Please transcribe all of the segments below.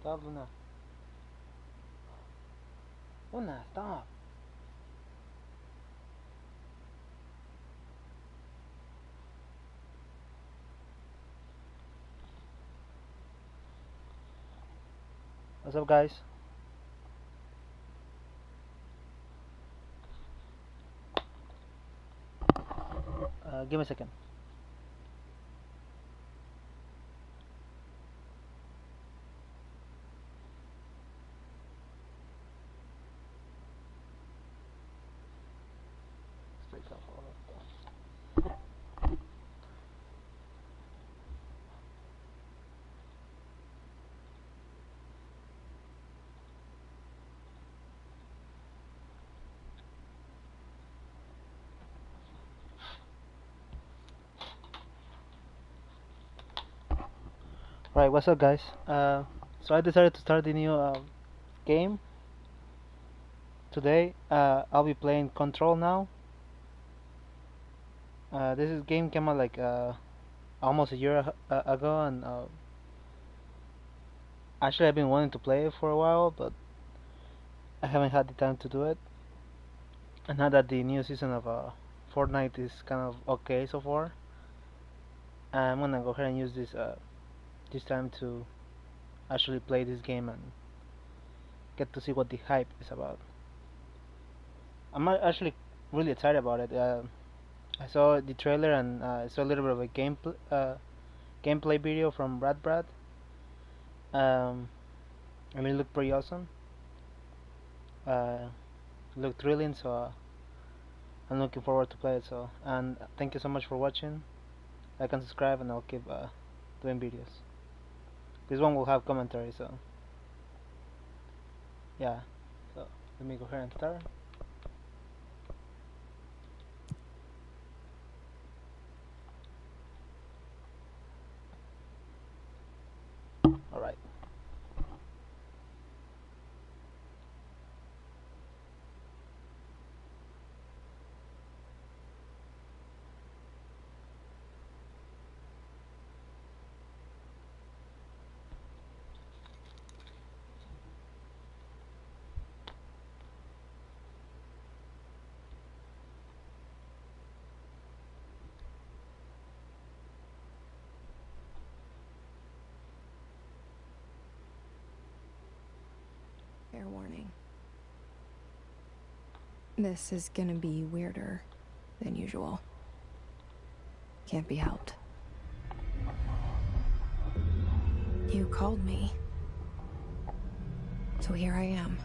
Stop, Luna. Luna, stop. What's up, guys? Give me a second. Right, what's up, guys? So I decided to start the new game today. I'll be playing Control now. Game came out like almost a year ago, and actually I've been wanting to play it for a while, but I haven't had the time to do it. And now that the new season of Fortnite is kind of okay so far, I'm gonna go ahead and use this time to actually play this game and get to see what the hype is about. I'm actually really excited about it. I saw the trailer and I saw a little bit of a gameplay video from Brad. I mean, it looked pretty awesome. It looked thrilling, so I'm looking forward to play it. So, and thank you so much for watching. Like and subscribe, and I'll keep doing videos. This one will have commentary, so yeah. So let me go ahead and start. All right. Fair warning. This is gonna be weirder than usual. Can't be helped. You called me. So here I am.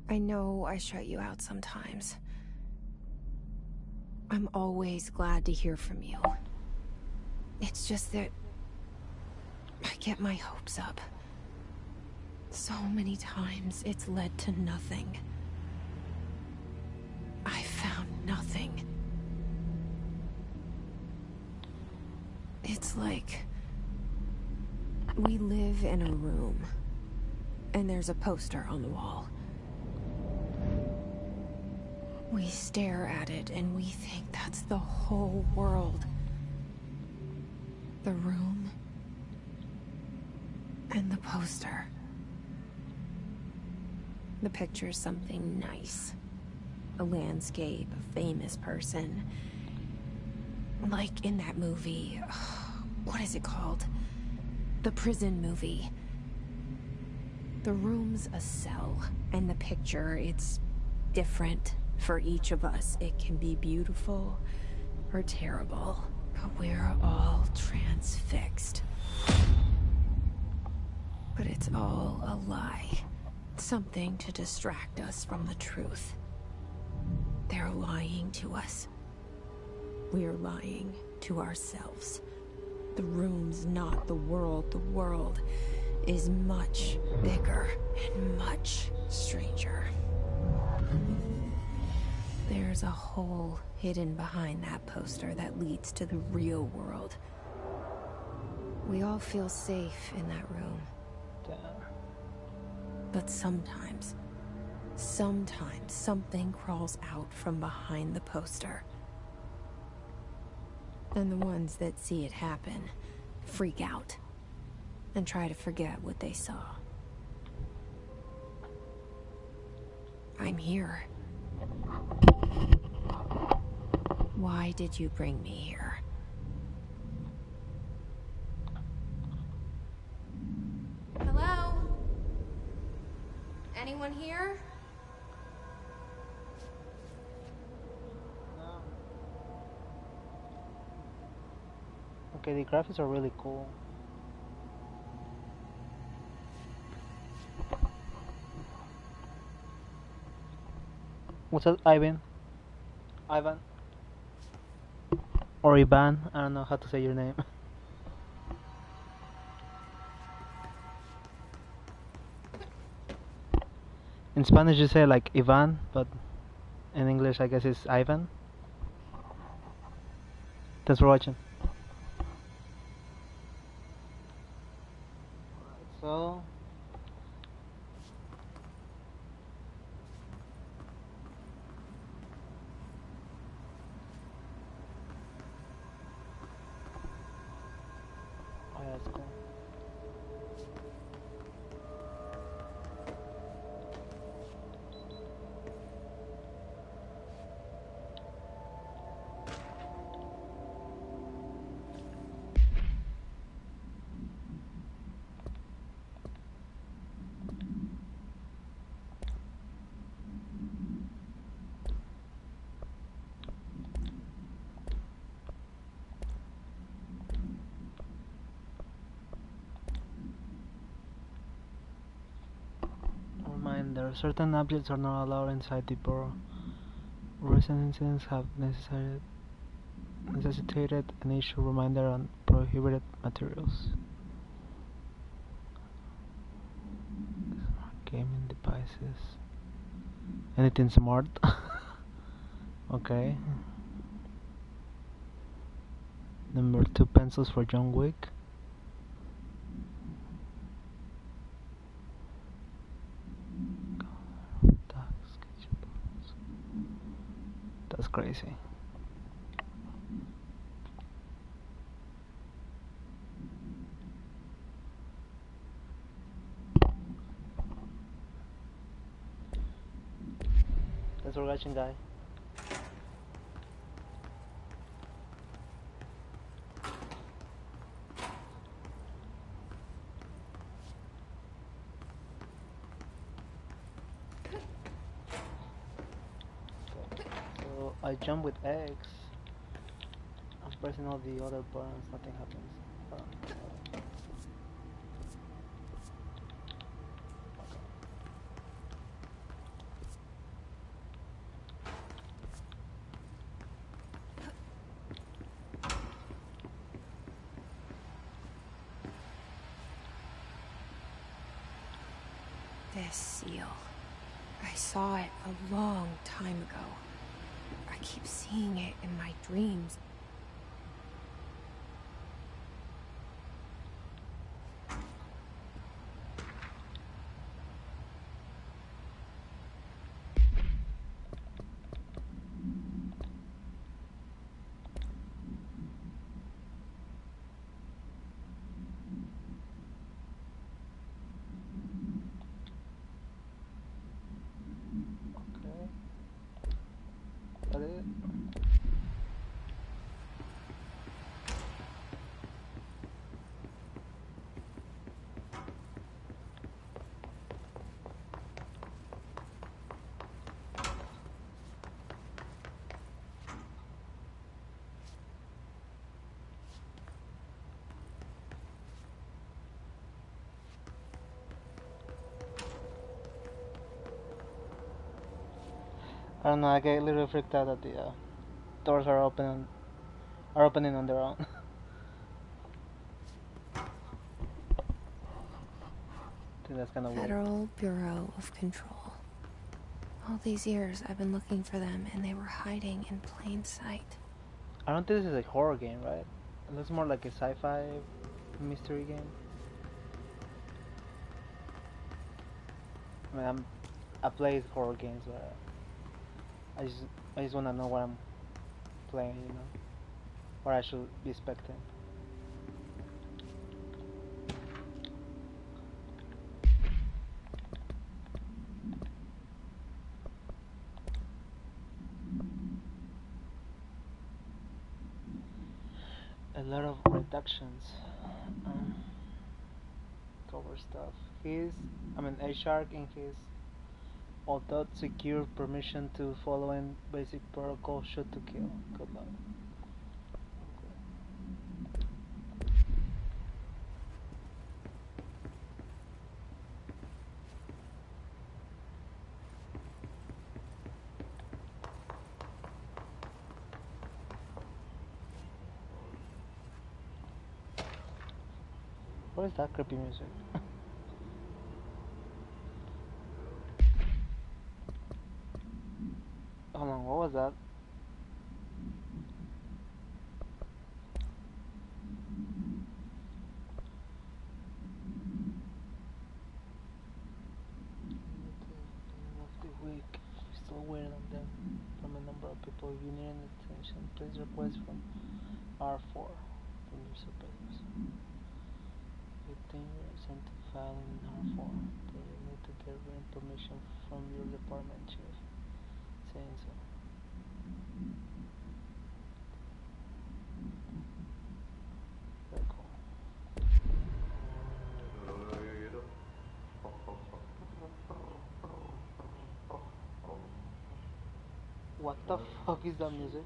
I know I shut you out sometimes. I'm always glad to hear from you. It's just that I get my hopes up. So many times it's led to nothing. I found nothing. It's like we live in a room, and there's a poster on the wall. We stare at it and we think that's the whole world. The room and the poster. The picture's something nice. A landscape, a famous person. Like in that movie, what is it called? The prison movie. The room's a cell, and the picture, it's different. For each of us, it can be beautiful or terrible, but we're all transfixed. But it's all a lie. Something to distract us from the truth. They're lying to us. We're lying to ourselves. The room's not the world. The world is much bigger and much stranger. There's a hole hidden behind that poster that leads to the real world. We all feel safe in that room. But sometimes something crawls out from behind the poster. And the ones that see it happen freak out and try to forget what they saw. I'm here. Why did you bring me here? Hello? Anyone here? No. Okay, the graphics are really cool. What's that, Ivan? Ivan? Or Ivan? I don't know how to say your name. In Spanish you say like Ivan, but in English I guess it's Ivan. Thanks for watching. So oh yeah, that's cool. Reminder: certain objects are not allowed inside the borough. Recent incidents have necessitated an issue reminder on prohibited materials. Gaming devices. Anything smart? Okay. Number 2 pencils for John Wick. That's crazy. Thanks for watching, guys. So I jump with X. I'm pressing all the other buttons, nothing happens. This seal. I saw it a long time ago. I keep seeing it in my dreams. Okay. Got it. I don't know, I get a little freaked out that the doors are opening on their own. I think that's kind of weird. Federal Bureau of Control. All these years I've been looking for them and they were hiding in plain sight. I don't think this is a horror game, right? It looks more like a sci-fi mystery game. I mean, I play horror games, but I just wanna know what I'm playing, you know. or I should be expecting. A lot of reductions, um, cover stuff. A shark in his although secure permission to following basic protocol shoot to kill. Good luck. What is that creepy music? Hold on, what was that? Of the week, we're still waiting on them from a number of people. If you need any attention, please request from R4 from your superiors. 15 years sent to file in R4. Then you need to get written permission from your department chief saying so. Very cool. What the fuck is that music?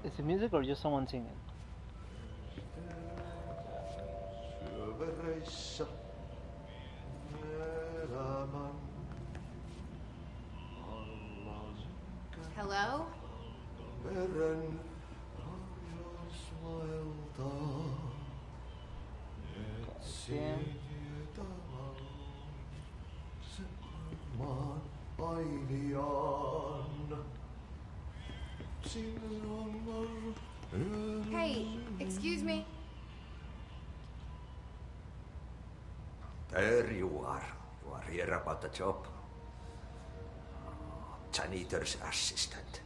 Is it music or just someone singing? Hello? Damn. Hey, excuse me. There you are. You are here about the job. Janitor's assistant.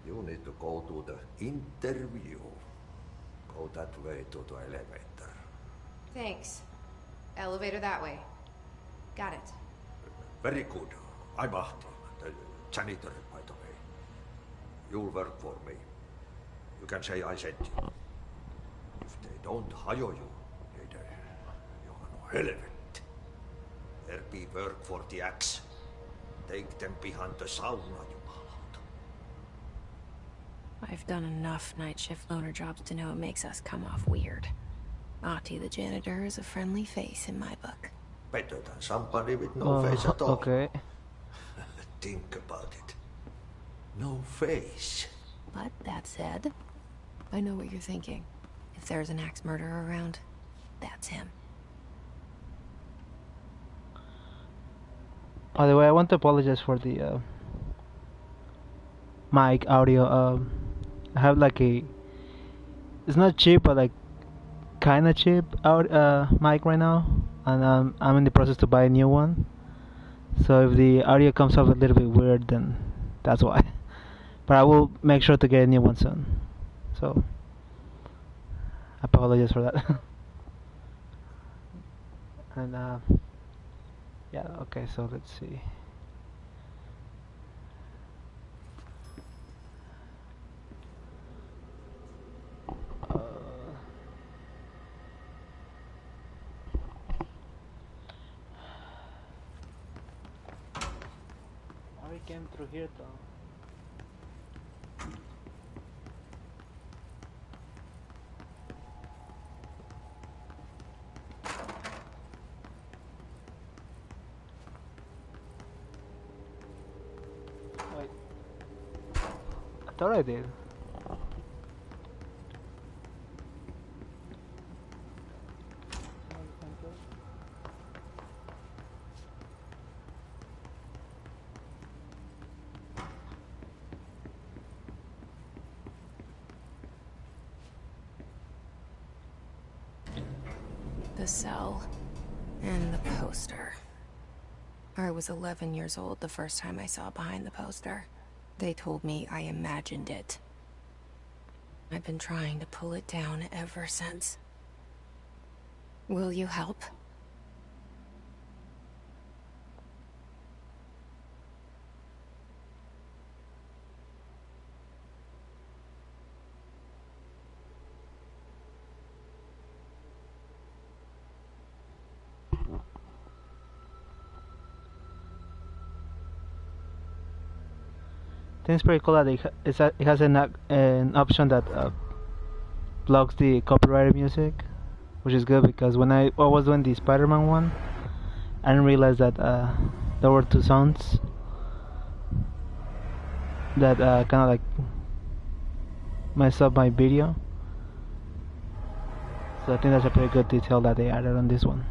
You need to go to the interview. Go that way to the elevator. Thanks. Elevator that way. Got it. Very good. I'm Ahti, the janitor, by the way. You'll work for me. You can say I sent you. If they don't hire you, you are no helvet. There be work for the axe. Take them behind the sauna, jumalauta. I've done enough night shift loner jobs to know it makes us come off weird. Ahti the janitor is a friendly face in my book. Better than somebody with no face at all. Okay. Think about it. No face. But that said, I know what you're thinking. If there's an axe murderer around, that's him. By the way, I want to apologize for the mic audio. I have like it's not cheap, but like kind of cheap mic right now, and I'm in the process to buy a new one. So if the audio comes off a little bit weird, then that's why. But I will make sure to get a new one soon. So I apologize for that. And yeah, okay, so let's see. How we came through here though? Wait. I thought I did. The cell and the poster. I was 11 years old the first time I saw behind the poster. They told me I imagined it. I've been trying to pull it down ever since. Will you help? I think it's pretty cool that it has an option that blocks the copyrighted music, which is good because when I was doing the Spider-Man one, I didn't realize that there were two sounds that kind of like mess up my video. So I think that's a pretty good detail that they added on this one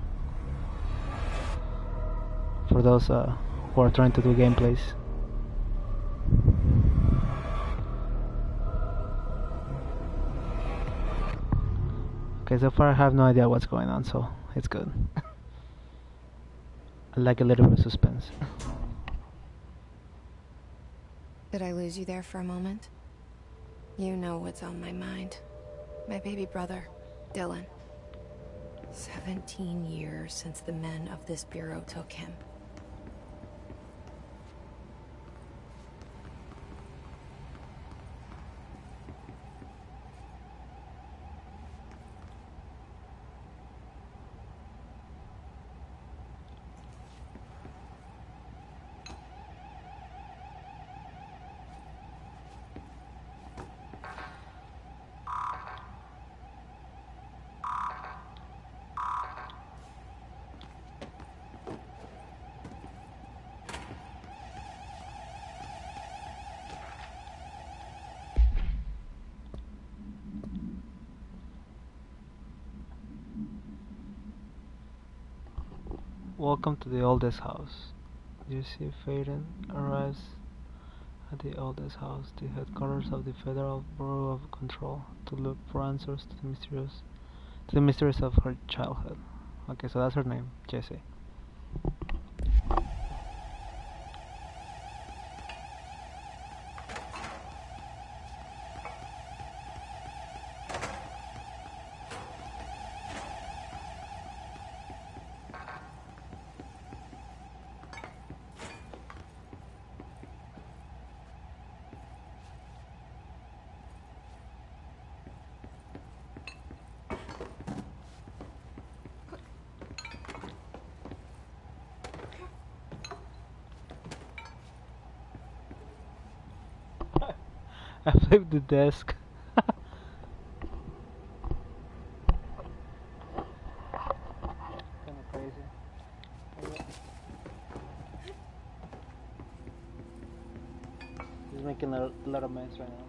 for those who are trying to do gameplays. Okay, so far I have no idea what's going on, so it's good. I like a little bit of suspense. Did I lose you there for a moment? You know what's on my mind. My baby brother, Dylan. 17 years since the men of this bureau took him. Welcome to the oldest house. You see Faden arrives at the oldest house, the headquarters of the Federal Bureau of Control, to look for answers to the mysteries of her childhood. Okay, so that's her name, Jessie. I flipped the desk. Kinda crazy. He's making a lot of mess right now.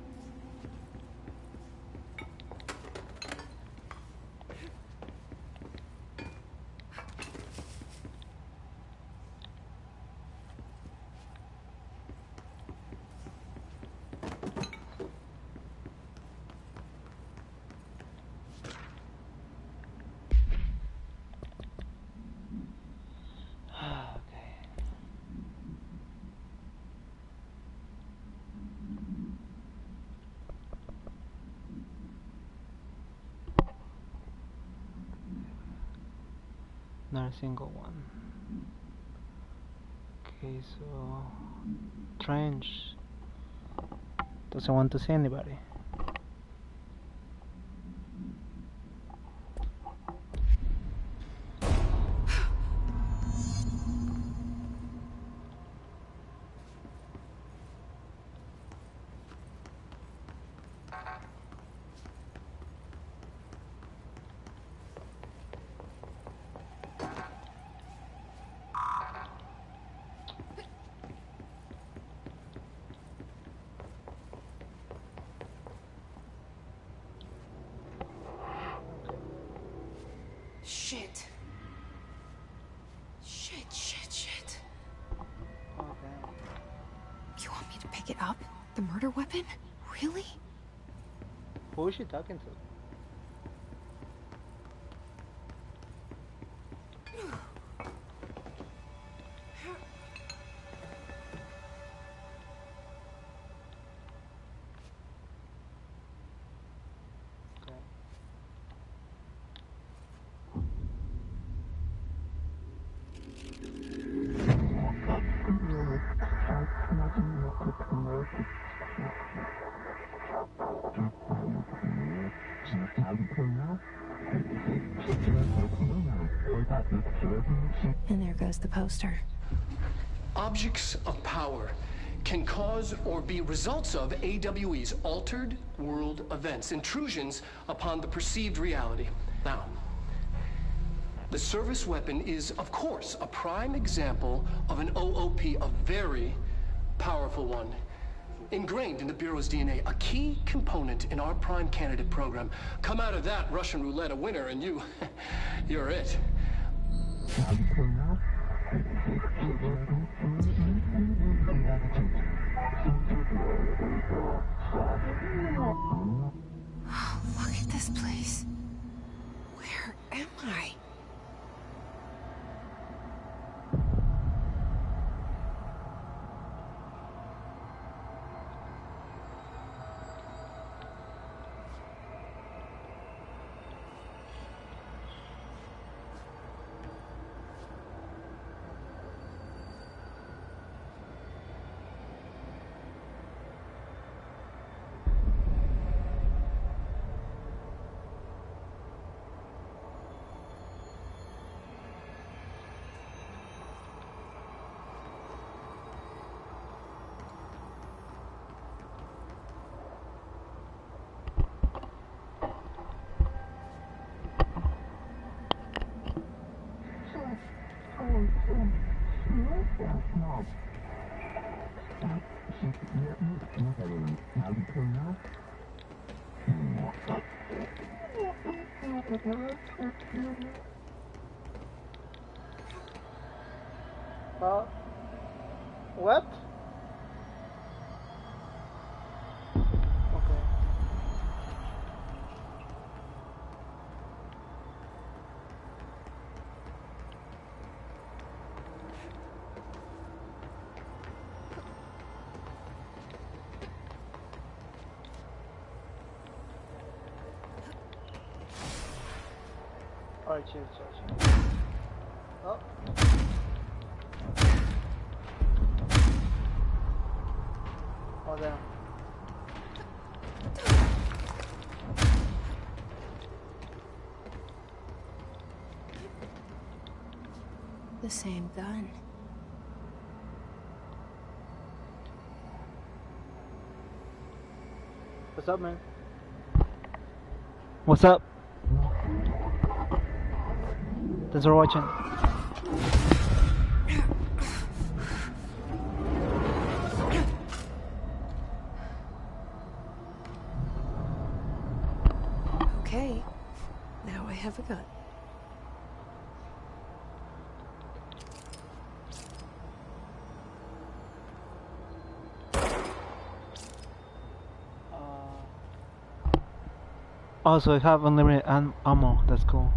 Not a single one. Okay, so Trench doesn't want to see anybody. Shit. Shit. Oh damn. You want me to pick it up? The murder weapon? Really? Who is she talking to? And there goes the poster. Objects of power can cause or be results of AWE's altered world events, intrusions upon the perceived reality. Now, the service weapon is, of course, a prime example of an OOP, a very powerful one. Ingrained in the Bureau's DNA, a key component in our prime candidate program. Come out of that Russian roulette a winner and you're it. Oh, look at this place. Where am I? What? Okay. Alright, chill. Oh. Oh, damn. The same gun. What's up, man? What's up? Thanks for watching. Okay, now I have a gun. Also, I have unlimited ammo. That's cool.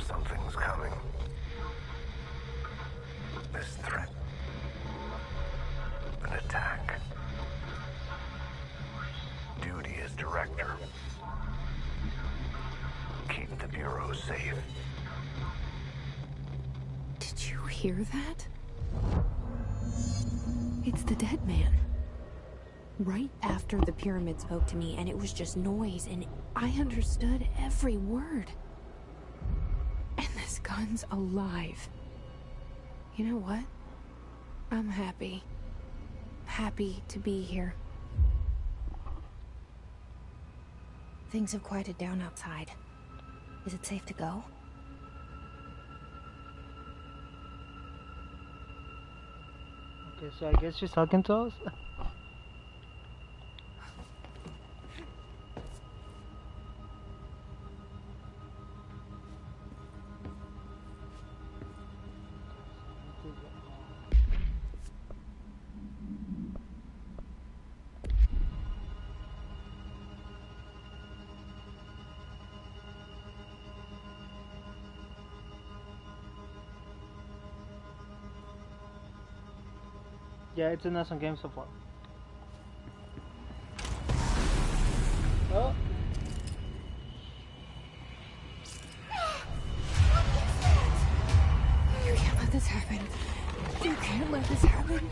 Something's coming. This threat. An attack. Duty as director. Keep the Bureau safe. Did you hear that? It's the dead man. Right after the pyramid spoke to me, and it was just noise, and I understood every word. And this gun's alive. You know what? I'm happy. Happy to be here. Things have quieted down outside. Is it safe to go? Okay, so I guess she's talking to us. Yeah, it's an awesome game so far. Oh. You can't let this happen. You can't let this happen.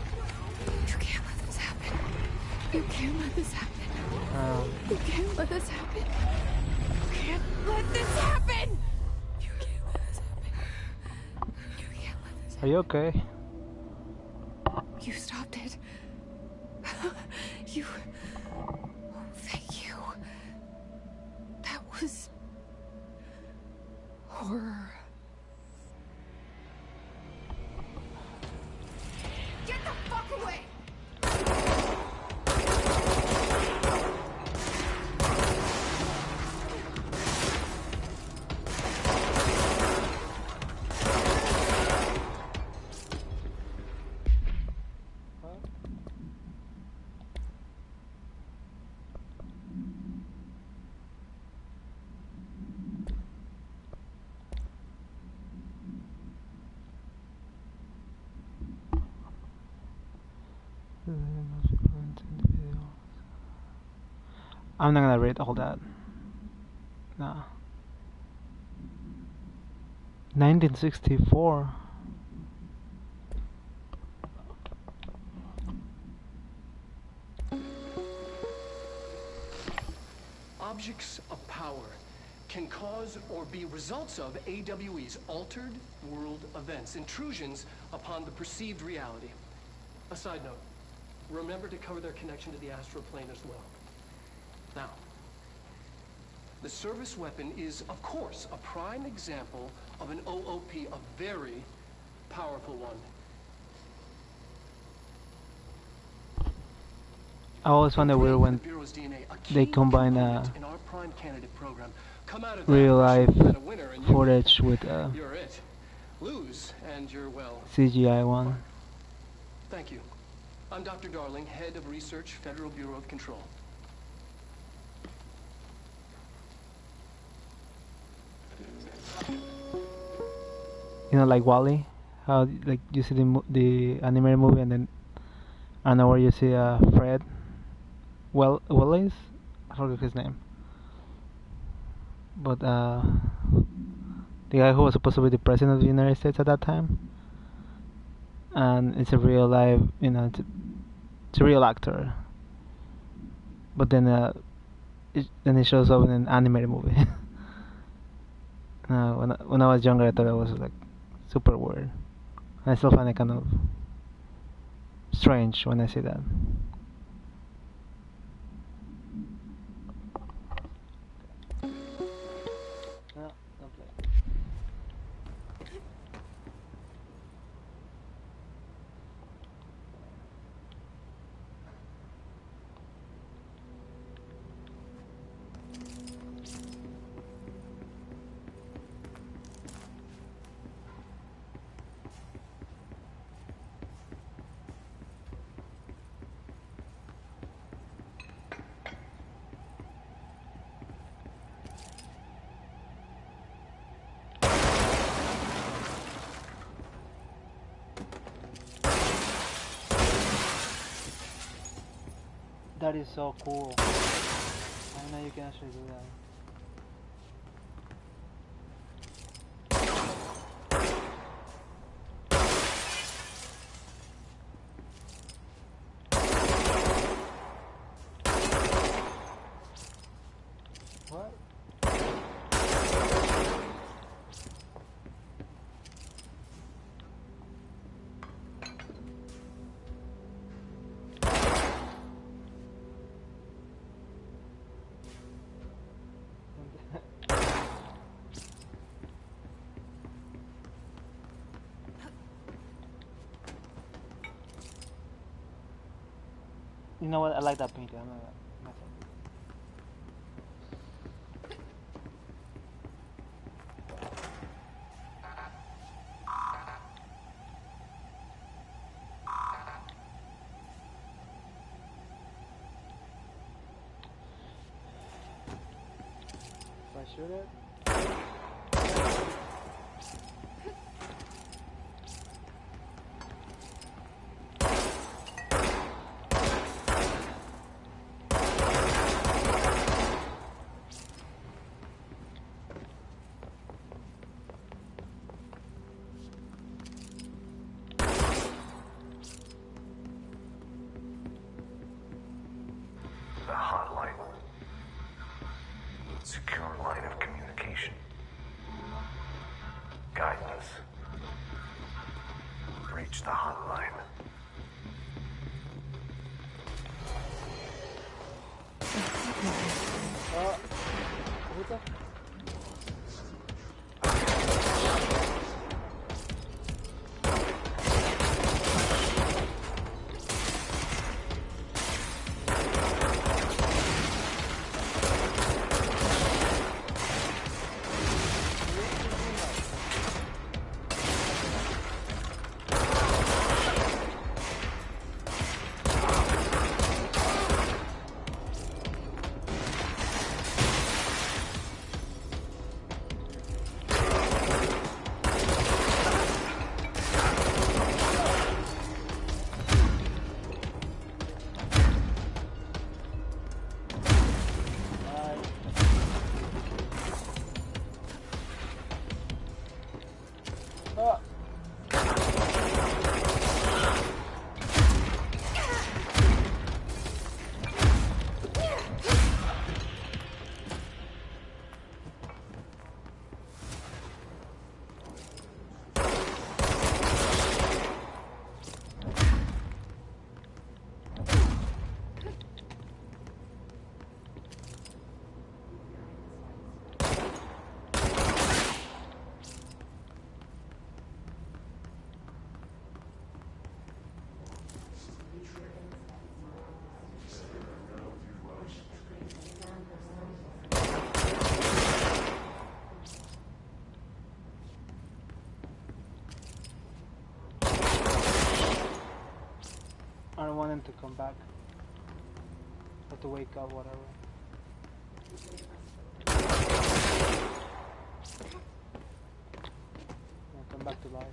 You can't let this happen. You can't let this happen. You can't let this happen. You can't let this happen. You can't let this happen. You can't let this happen. Are you okay? You stopped it. You... Oh, thank you. That was... horror. Get the fuck away! I'm not gonna read all that. Nah. 1964. Objects of power can cause or be results of AWE's altered world events, intrusions upon the perceived reality. A side note, remember to cover their connection to the astral plane as well. Now, the service weapon is, of course, a prime example of an OOP, a very powerful one. I always find it weird when they combine real life footage with You're it. Lose, and you're well. CGI one. Thank you. I'm Dr. Darling, head of research, Federal Bureau of Control. You know, like Wall-E, how like you see the animated movie, and then I don't know where you see Fred. Wallace, I forget his name. But the guy who was supposed to be the president of the United States at that time, and it's a real life, you know, it's a real actor. But then then he shows up in an animated movie. When I was younger, I thought it was like super weird. And I still find it kind of strange when I see that. That is so cool. I know you can actually do that. What? You know what? I like that painting. I'm gonna mess up. If I shoot it. The hotline. Secure line of communication. Guidance. Reach the hotline. What the? I don't want him to come back. Or to wake up, whatever. Yeah, come back to life.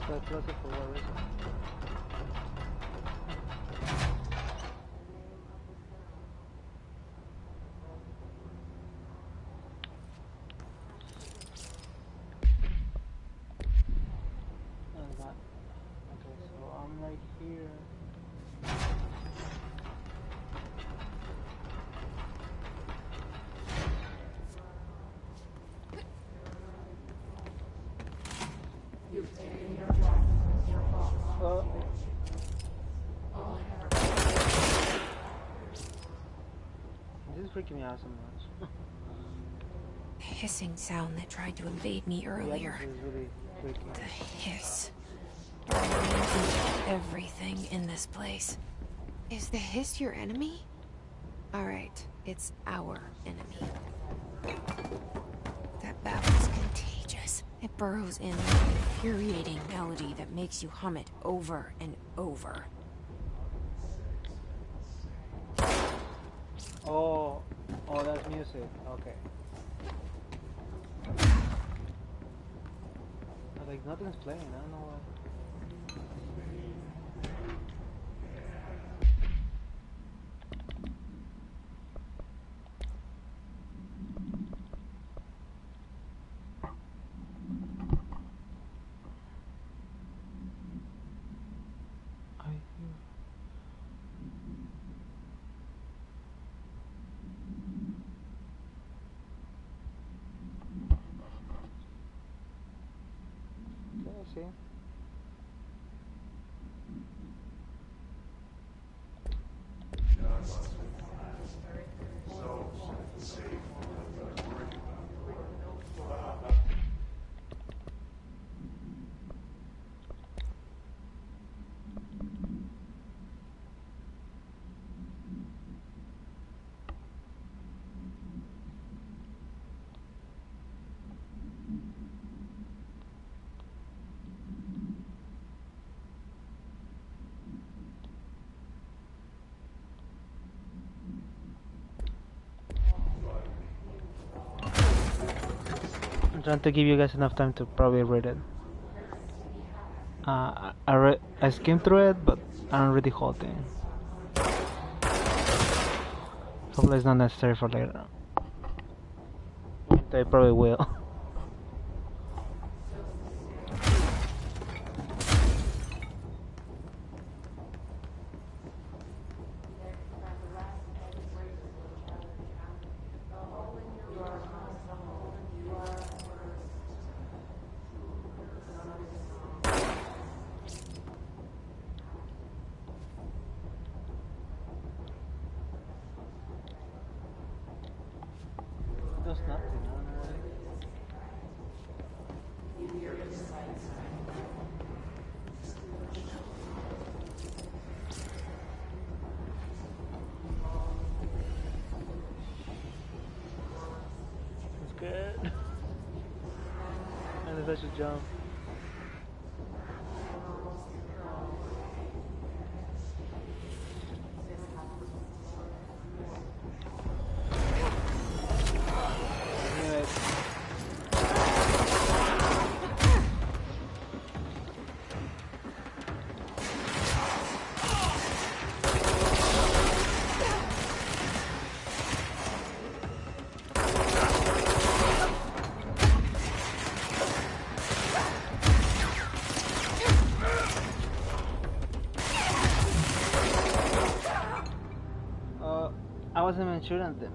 so explosive for what reason? Okay, so I'm right here. This is freaking me out so much. The hissing sound that tried to invade me earlier. Yeah, this is really freaky. The hiss. Burrowing into everything in this place. Is the hiss your enemy? Alright, it's our enemy. That babble's contagious. It burrows in like an infuriating melody that makes you hum it over and over. Oh, that's music. Okay. Like nothing's playing. I don't know why. See? I'm trying to give you guys enough time to probably read it. I skimmed through it, but I don't read the whole thing. Hopefully it's not necessary for later. They probably will. Does nothing. It's good. And if I should jump. I wasn't even shooting at them.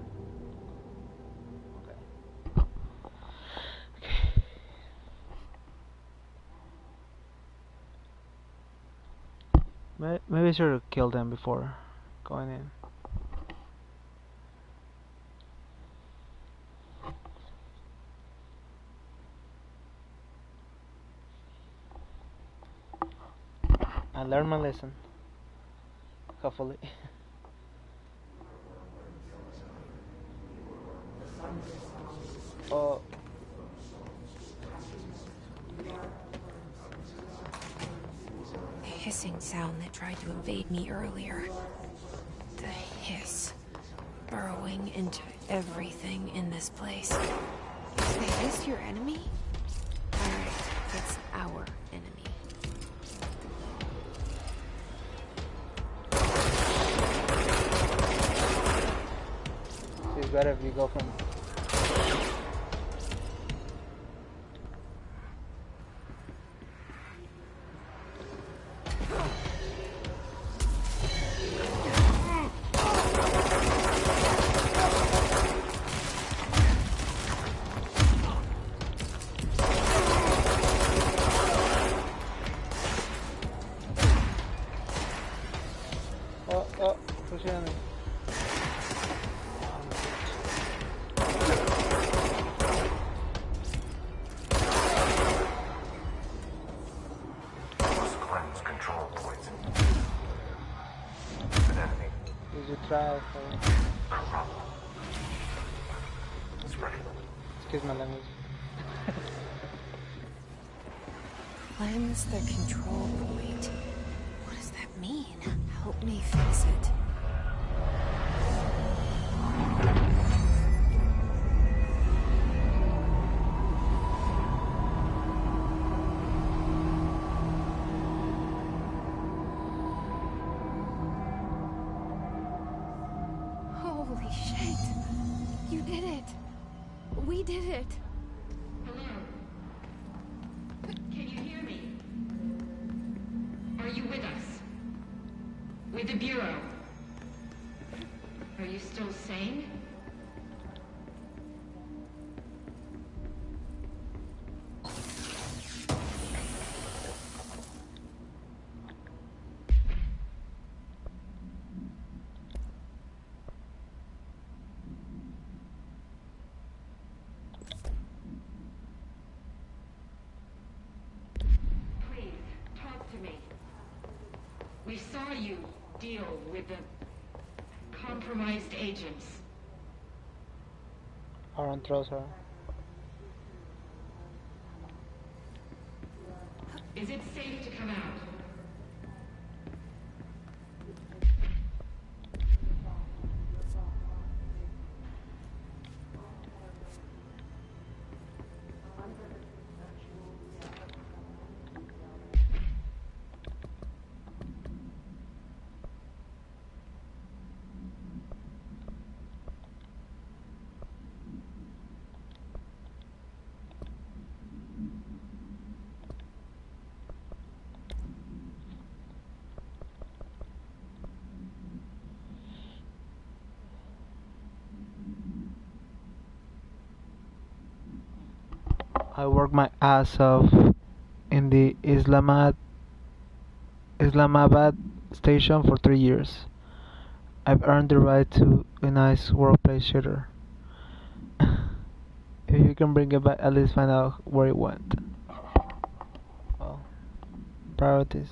Okay. Maybe I should have killed them before going in. I learned my lesson. Hopefully. Oh. The hissing sound that tried to invade me earlier. The hiss. Burrowing into everything in this place. Is the hiss your enemy? Alright, it's our enemy. better if you go from. Oh, pushing on me. Must cleanse control points. An enemy. Did you try? Corrupt. Spreading. Excuse my language. Cleanse the control point. What does that mean? Help me fix it. Holy shit! You did it! We did it! Hello? Can you hear me? Are you with us? With the Bureau? Are you still sane? Please, talk to me. We saw you deal with the compromised agents. Aaron throws her. Is it safe to come out? I worked my ass off in the Islamabad station for 3 years. I've earned the right to a nice workplace shooter. If you can bring it back, at least find out where it went. Well, priorities.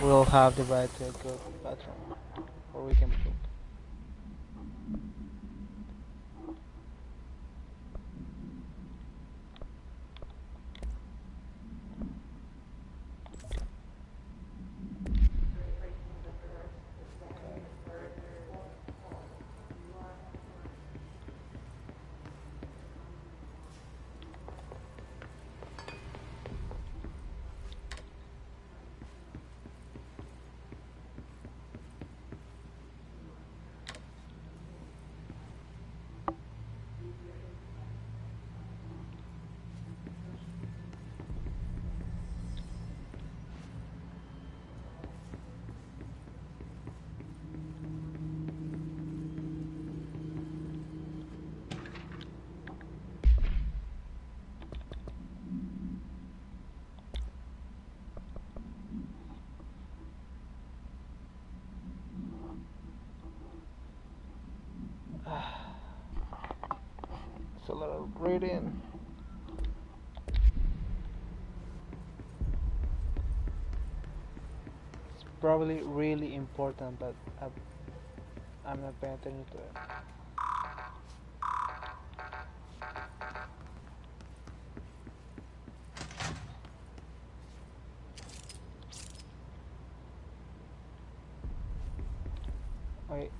We'll have the right to go to the bathroom, or we can poop. It's a lot of reading. It's probably really important, but I'm not paying attention to it. Wait.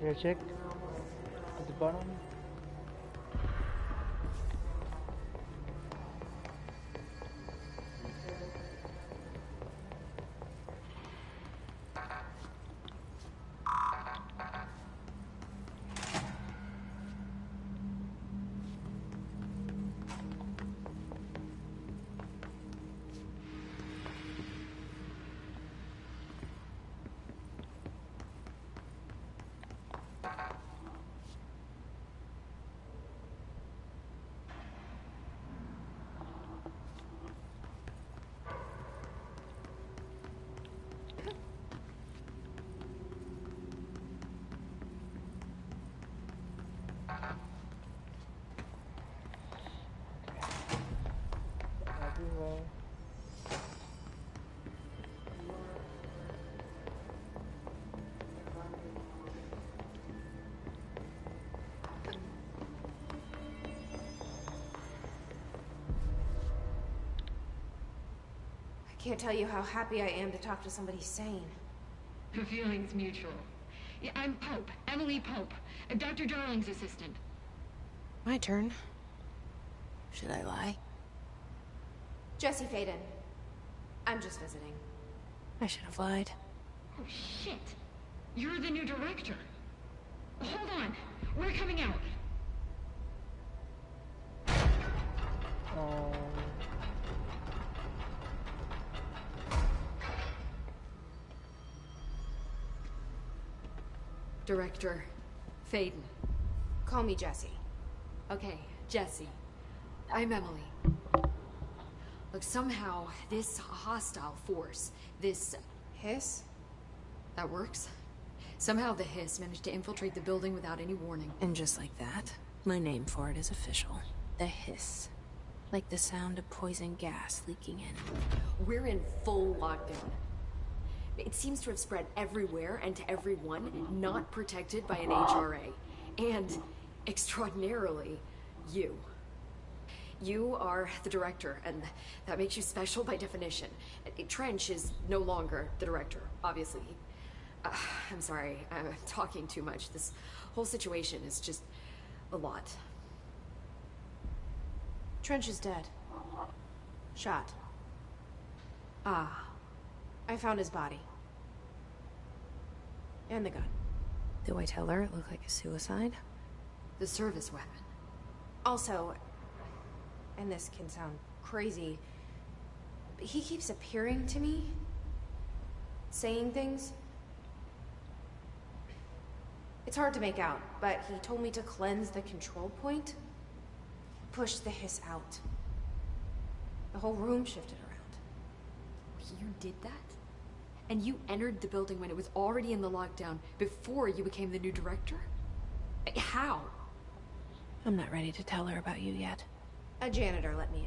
Here, check at the bottom. Everywhere. I can't tell you how happy I am to talk to somebody sane. The feeling's mutual. Yeah, I'm Pope, Emily Pope, Dr. Darling's assistant. My turn. Should I lie? Jesse Faden. I'm just visiting. I should have lied. Oh, shit. You're the new director. Hold on. We're coming out. Oh. Director Faden. Call me Jesse. Okay, Jesse. I'm Emily. Look, somehow this hostile force, this... Hiss? That works? Somehow the Hiss managed to infiltrate the building without any warning. And just like that, my name for it is official. The Hiss. Like the sound of poison gas leaking in. We're in full lockdown. It seems to have spread everywhere and to everyone, not protected by an HRA. And, extraordinarily, you. You are the director, and that makes you special by definition. Trench is no longer the director, obviously. I'm sorry, I'm talking too much. This whole situation is just a lot. Trench is dead. Shot. Ah. I found his body. And the gun. Do I tell her it looked like a suicide? The service weapon. Also, and this can sound crazy, but he keeps appearing to me, saying things. It's hard to make out, but he told me to cleanse the control point, push the Hiss out. The whole room shifted around. You did that? And you entered the building when it was already in the lockdown, before you became the new director? How? I'm not ready to tell her about you yet. A janitor let me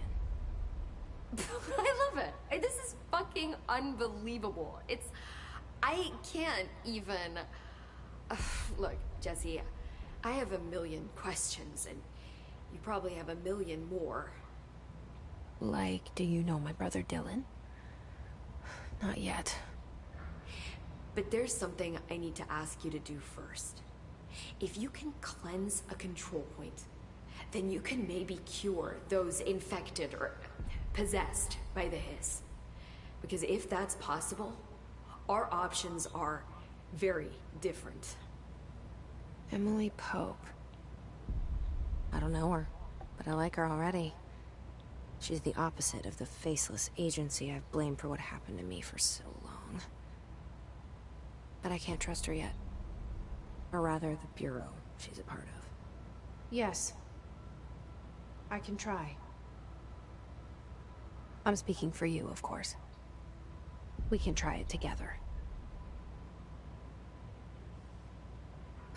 in. I love it. This is fucking unbelievable. I can't even... Look, Jesse, I have a million questions, and you probably have a million more. Like, do you know my brother Dylan? Not yet. But there's something I need to ask you to do first. If you can cleanse a control point, then you can maybe cure those infected or possessed by the Hiss. Because if that's possible, our options are very different. Emily Pope. I don't know her, but I like her already. She's the opposite of the faceless agency I've blamed for what happened to me for so long. But I can't trust her yet. Or rather, the Bureau she's a part of. Yes. I can try. I'm speaking for you, of course. We can try it together.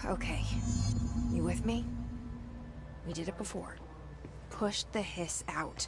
Okay. You with me? We did it before. Push the Hiss out.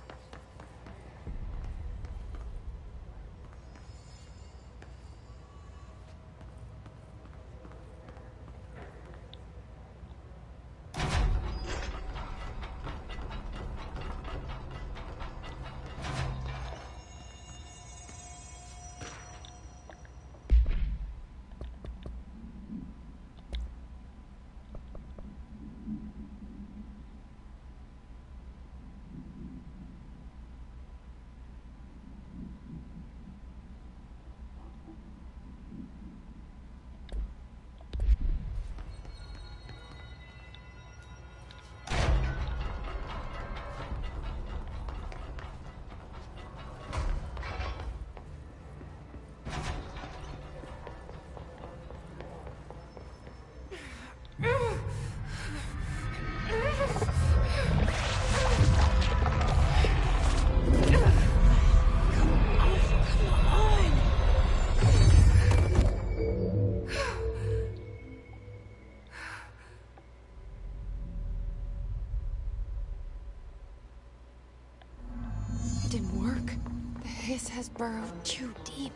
hiss has burrowed too deep.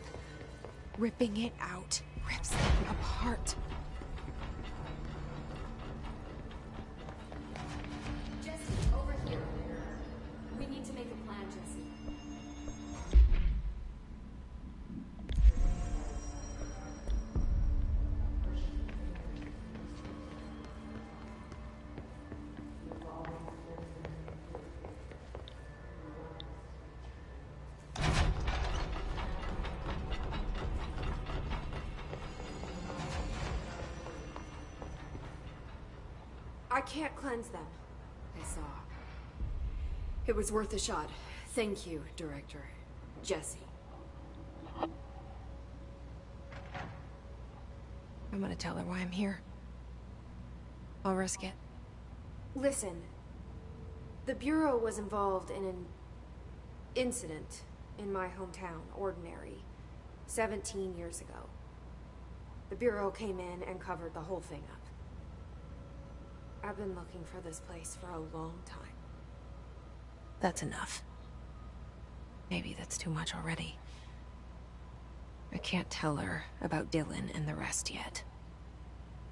Ripping it out rips them apart. Jesse, over here. We need to make a plan, Jesse. I can't cleanse them. I saw. It was worth a shot. Thank you, Director. Jesse. I'm gonna tell her why I'm here. I'll risk it. Listen, the Bureau was involved in an incident in my hometown, Ordinary, 17 years ago. The Bureau came in and covered the whole thing up. I've been looking for this place for a long time. That's enough. Maybe that's too much already. I can't tell her about Dylan and the rest yet.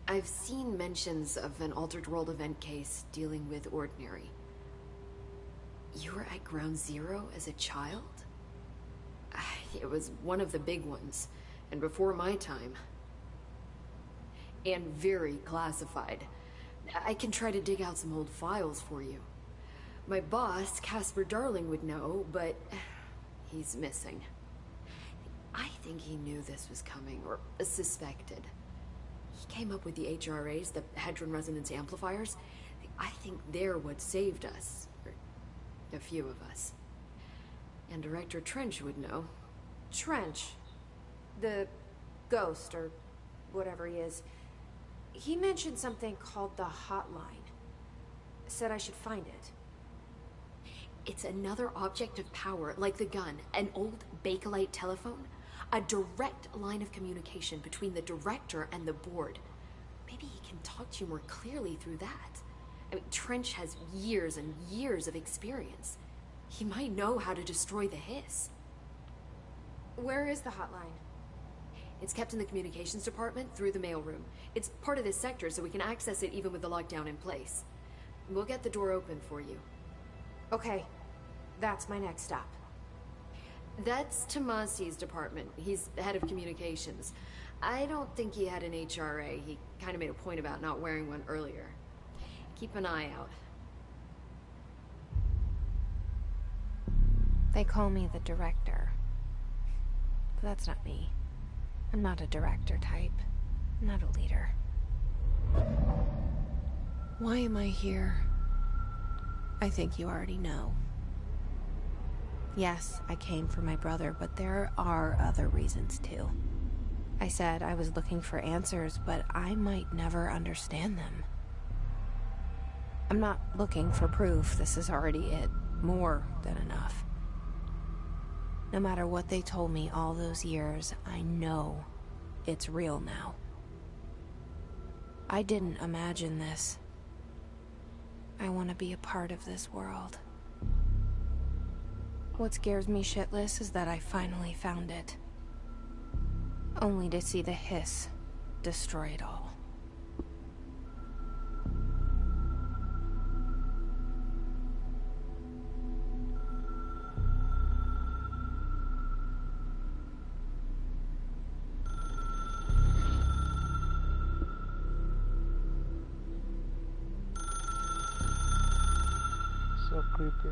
I've seen mentions of an Altered World event case dealing with Ordinary. You were at Ground Zero as a child? It was one of the big ones, and before my time. And very classified. I can try to dig out some old files for you. My boss, Casper Darling, would know, but he's missing. I think he knew this was coming, or suspected. He came up with the HRAs, the Hadron Resonance Amplifiers. I think they're what saved us. Or a few of us. And Director Trench would know. Trench, the ghost, or whatever he is, he mentioned something called the Hotline. Said I should find it. It's another object of power, like the gun, an old Bakelite telephone. A direct line of communication between the director and the board. Maybe he can talk to you more clearly through that. I mean, Trench has years and years of experience. He might know how to destroy the hiss. Where is the hotline? It's kept in the communications department through the mailroom. It's part of this sector, so we can access it even with the lockdown in place. We'll get the door open for you. Okay, that's my next stop. That's Tomasi's department. He's the head of communications. I don't think he had an HRA. He kind of made a point about not wearing one earlier. Keep an eye out. They call me the director. But that's not me. I'm not a director type. I'm not a leader. Why am I here? I think you already know. Yes, I came for my brother, but there are other reasons too. I said I was looking for answers, but I might never understand them. I'm not looking for proof. This is already it. More than enough. No matter what they told me all those years, I know it's real now. I didn't imagine this. I want to be a part of this world. What scares me shitless is that I finally found it. Only to see the hiss destroy it all. So creepy.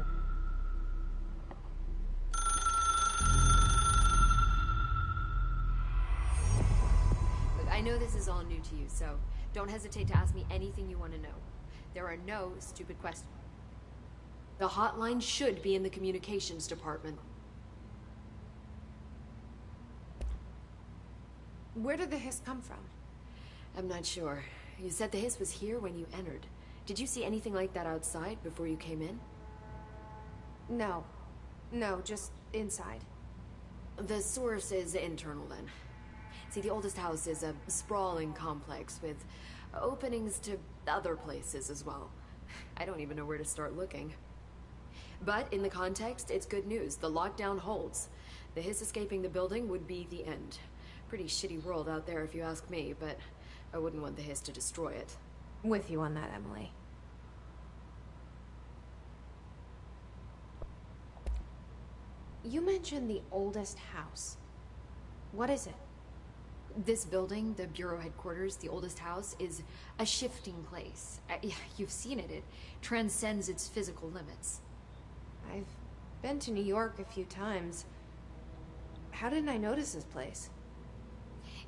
Look, I know this is all new to you, so don't hesitate to ask me anything you want to know. There are no stupid questions. The hotline should be in the communications department. Where did the hiss come from? I'm not sure. You said the hiss was here when you entered. Did you see anything like that outside before you came in? No. No, just inside. The source is internal then. See, the oldest house is a sprawling complex with openings to other places as well. I don't even know where to start looking. But in the context, it's good news. The lockdown holds. The Hiss escaping the building would be the end. Pretty shitty world out there if you ask me, but I wouldn't want the Hiss to destroy it. With you on that, Emily. You mentioned the oldest house. What is it? This building, the Bureau headquarters, the oldest house, is a shifting place. Yeah, you've seen it. It transcends its physical limits. I've been to New York a few times. How didn't I notice this place?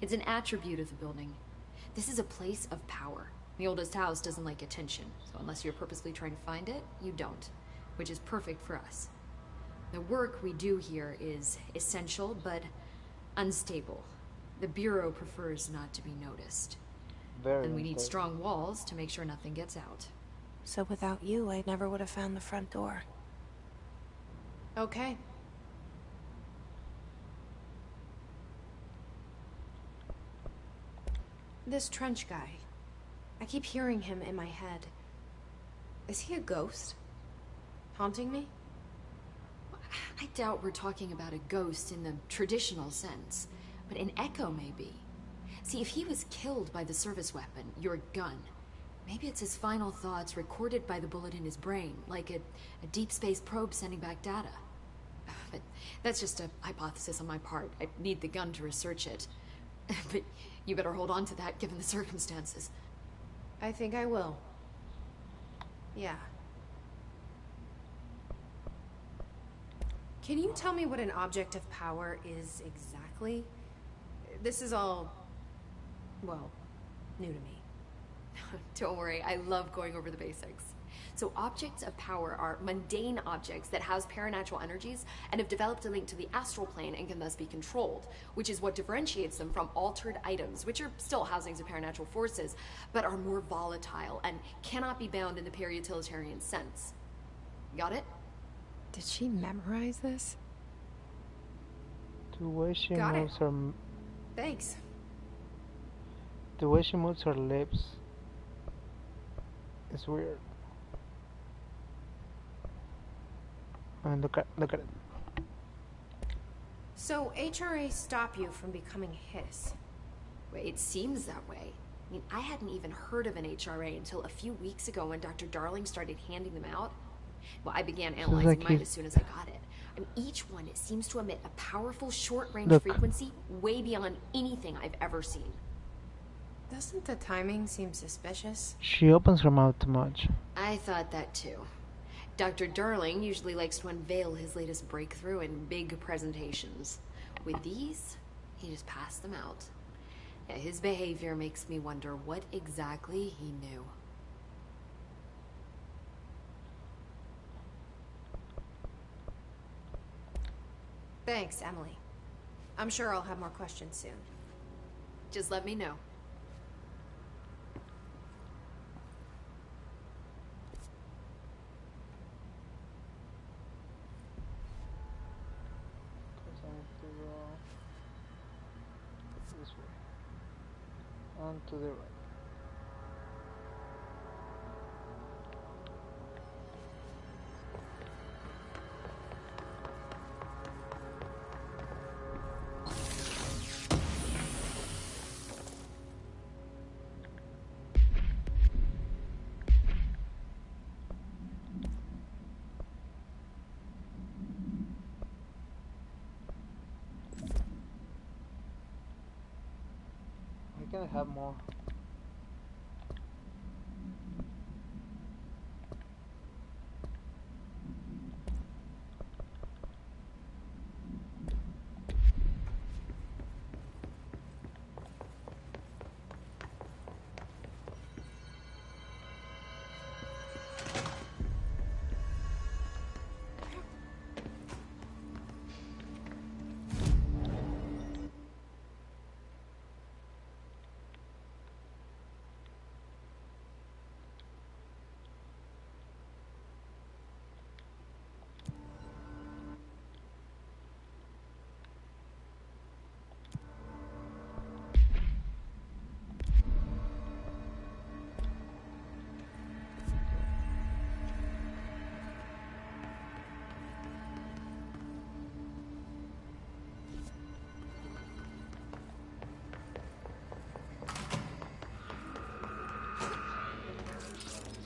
It's an attribute of the building. This is a place of power. The oldest house doesn't like attention, so unless you're purposely trying to find it, you don't, which is perfect for us. The work we do here is essential, but unstable. The Bureau prefers not to be noticed. And we need strong walls to make sure nothing gets out. So without you, I never would have found the front door. Okay. This Trench guy. I keep hearing him in my head. Is he a ghost? Haunting me? I doubt we're talking about a ghost in the traditional sense, but an echo maybe. See, if he was killed by the service weapon, your gun, maybe it's his final thoughts recorded by the bullet in his brain, like a deep space probe sending back data. But that's just a hypothesis on my part. I need the gun to research it. But you better hold on to that given the circumstances. I think I will. Yeah. Can you tell me what an object of power is exactly? This is all, well, new to me. Don't worry, I love going over the basics. So objects of power are mundane objects that house paranatural energies and have developed a link to the astral plane and can thus be controlled, which is what differentiates them from altered items, which are still housings of paranatural forces, but are more volatile and cannot be bound in the peri-utilitarian sense. Got it? Did she memorize this? The way she Got it. moves her, Thanks. the way she moves her lips is weird. I mean, look at it. So HRA stop you from becoming Hiss? Well, it seems that way. I mean, I hadn't even heard of an HRA until a few weeks ago when Dr. Darling started handing them out. Well, I began analyzing like mine he's- as soon as I got it. And each one seems to emit a powerful short-range Look. frequency way beyond anything I've ever seen. Doesn't the timing seem suspicious? She opens her mouth too much. I thought that too. Dr. Darling usually likes to unveil his latest breakthrough in big presentations. With these, he just passed them out. Yeah, his behavior makes me wonder what exactly he knew. Thanks, Emily. I'm sure I'll have more questions soon. Just let me know. This way. And to the right. I can have more.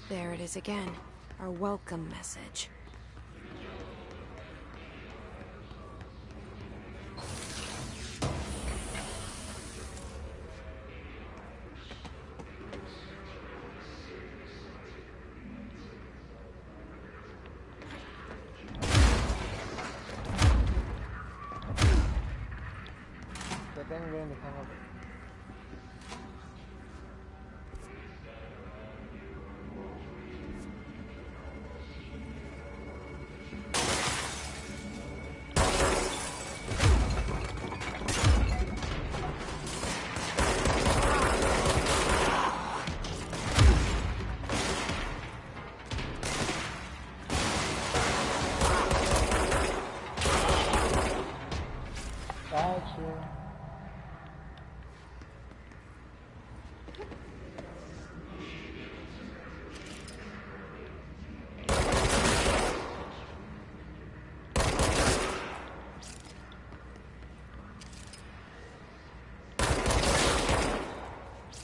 There it is again. Our welcome message.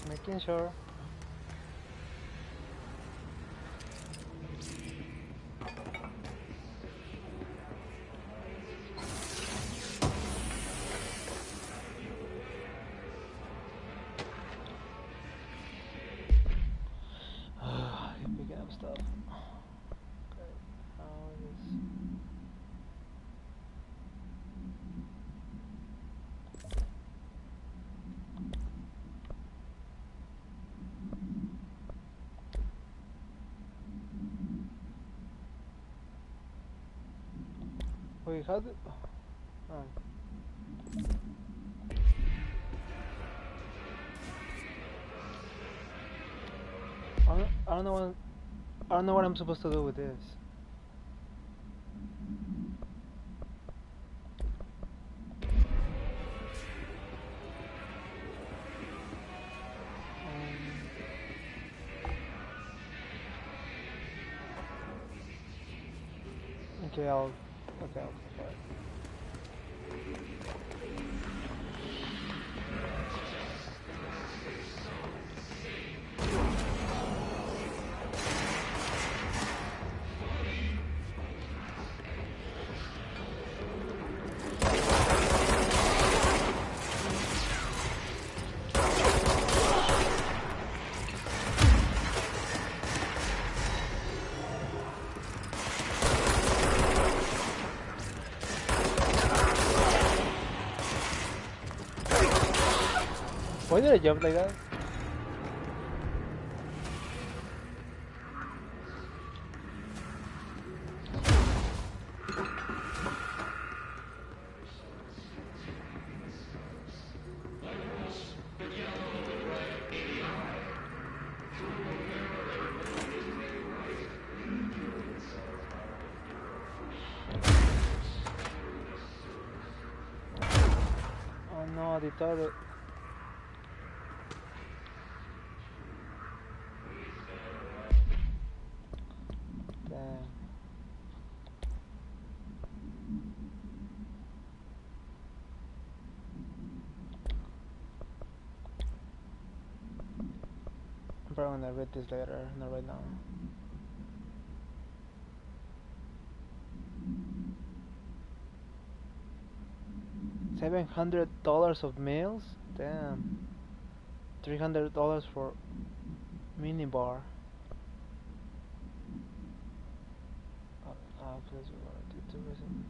Making sure. Keep picking up stuff. Okay, how is Wait, how did... Oh. I don't know what I'm supposed to do with this. Okay, I'll go for it. Why did I jump like that? Oh no, the turret. I'm probably gonna read this later, not right now. $700 of meals? Damn. $300 for minibar. Please tourism.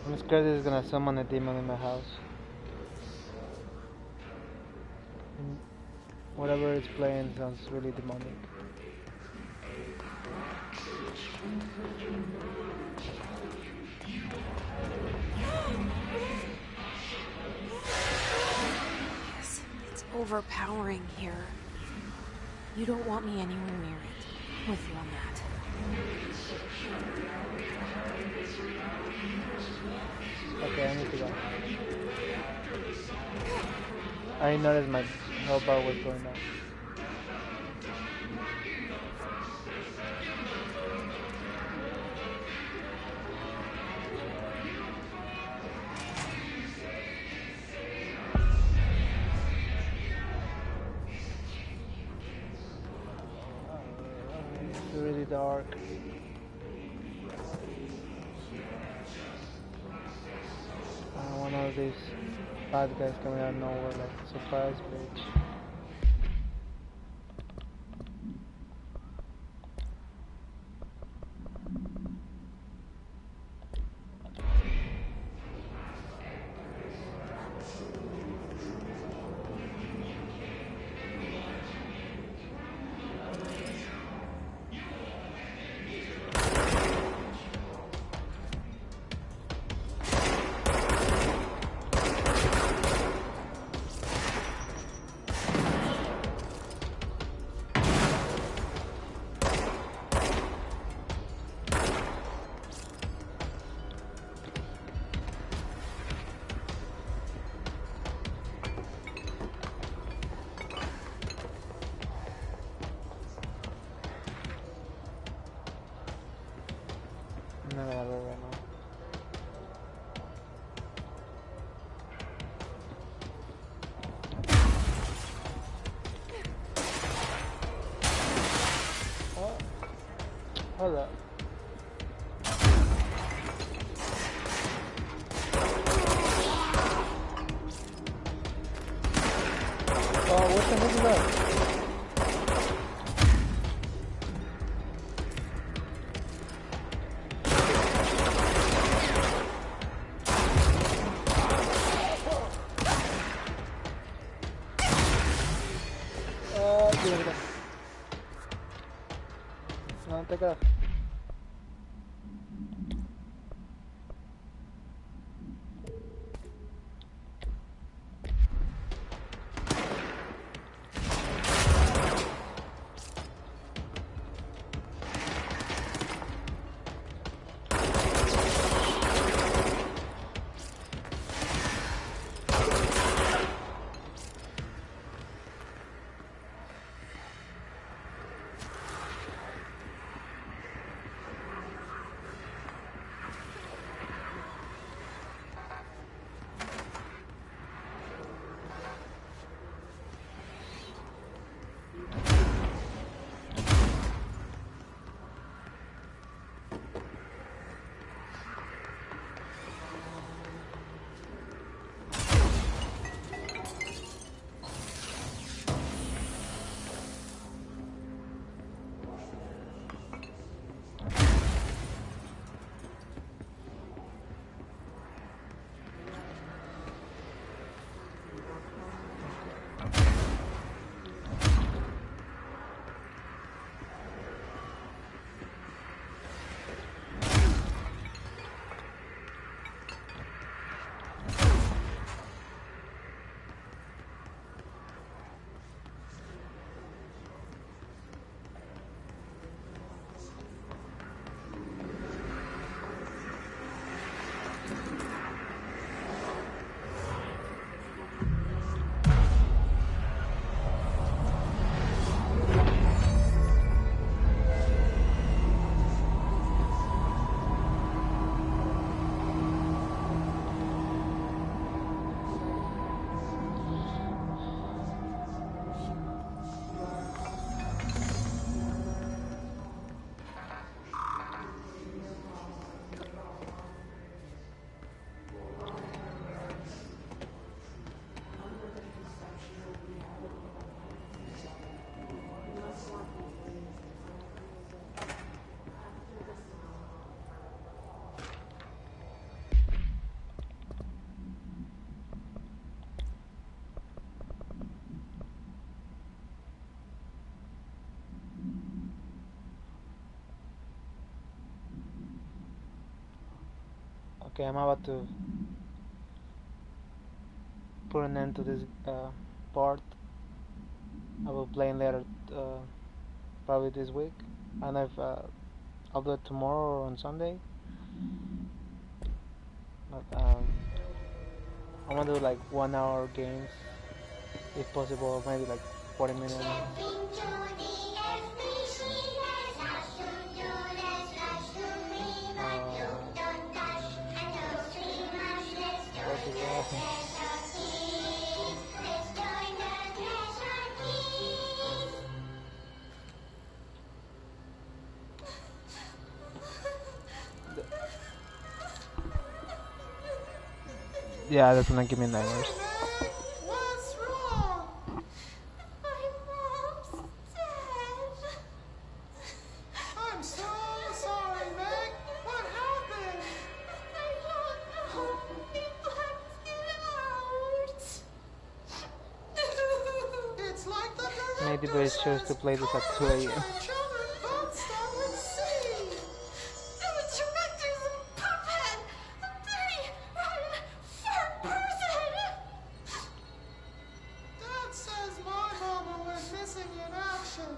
I'm scared this is gonna summon a demon in my house. Whatever it's playing sounds really demonic. Yes, it's over. overpowering here. You don't want me anywhere near it. With you on that. Okay, I need to go. I noticed my health bar was going down. It's really dark. One of these bad guys coming out of nowhere, like surprise bitch. No me agarré right now. Oh, hold up. Oh, what's the movie like? No, take off. Okay, I'm about to put an end to this part. I will play later, probably this week. I don't know if I'll do it tomorrow or on Sunday. But I'm gonna do like 1 hour games if possible, maybe like 40 minutes. Yeah, that's gonna give me nightmares. What's wrong? My mom's dead. I'm so sorry, Meg. What happened? I don't know. He blacked it out. It's like the Maybe director they chose to says, play this at 2 How a.m. children both start with C. The director's a puppet. A dirty, rotten, fat person. Dad says my mama went missing in action.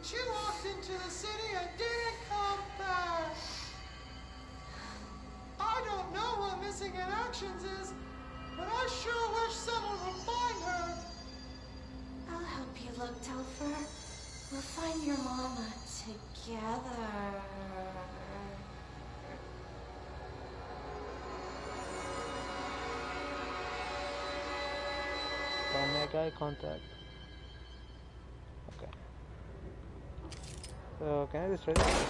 She walked into the city and didn't come back. I don't know what missing in actions is, but I sure wish someone would find her. I'll help you look, Telfer. We'll find your mama together. Don't make eye contact. Okay. So can I destroy this?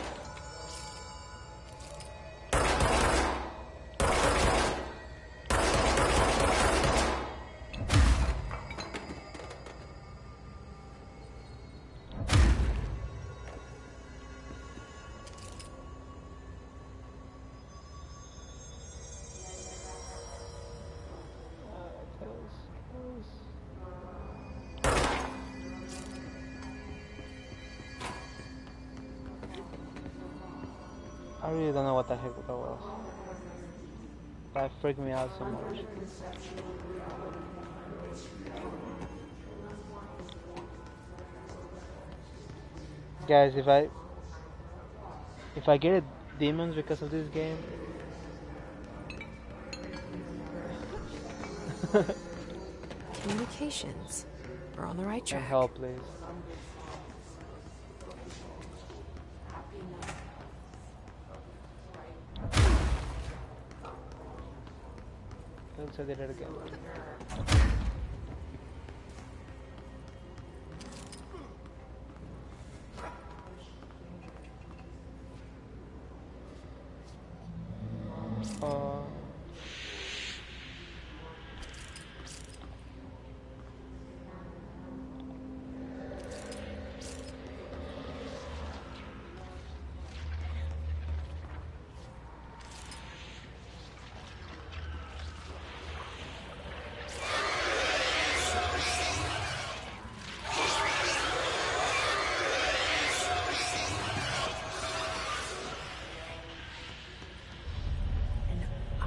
I really don't know what the heck that was. That freaked me out so much. Guys, if I get demons because of this game, Communications. We're on the right can track. help, please. Oops, I did it again.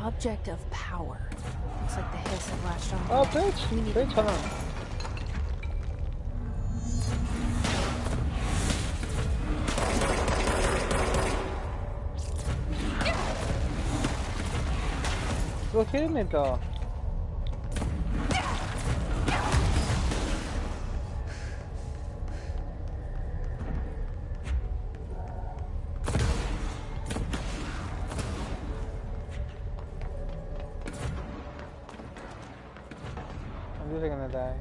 Object of power. Looks like the hiss have latched on. Oh, bitch, hold on. Look at me though. I'm just gonna die.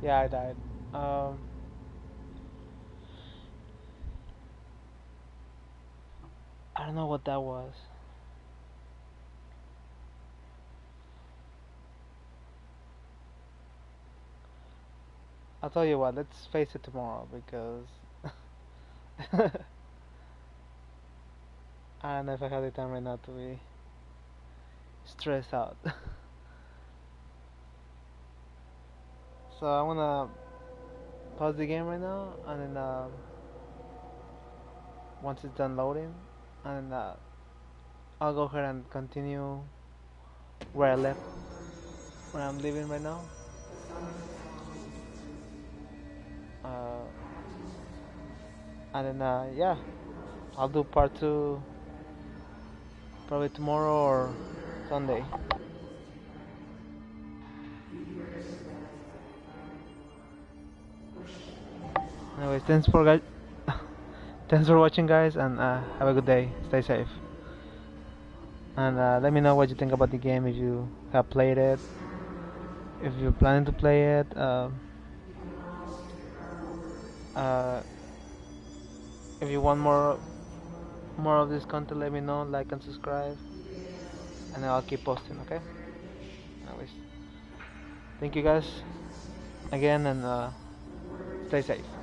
Yeah, I died. I don't know what that was. I'll tell you what, let's face it tomorrow because I don't know if I have the time right now to be stressed out. So I wanna pause the game right now, and then once it's done loading, and I'll go ahead and continue where I left, where I'm living right now. And then yeah, I'll do part 2 probably tomorrow or Sunday. Anyways, thanks for watching, guys, and have a good day. Stay safe. And let me know what you think about the game, if you have played it, if you're planning to play it. If you want more of this content, let me know, like and subscribe, and I'll keep posting. Okay. Anyways, thank you guys again, and stay safe.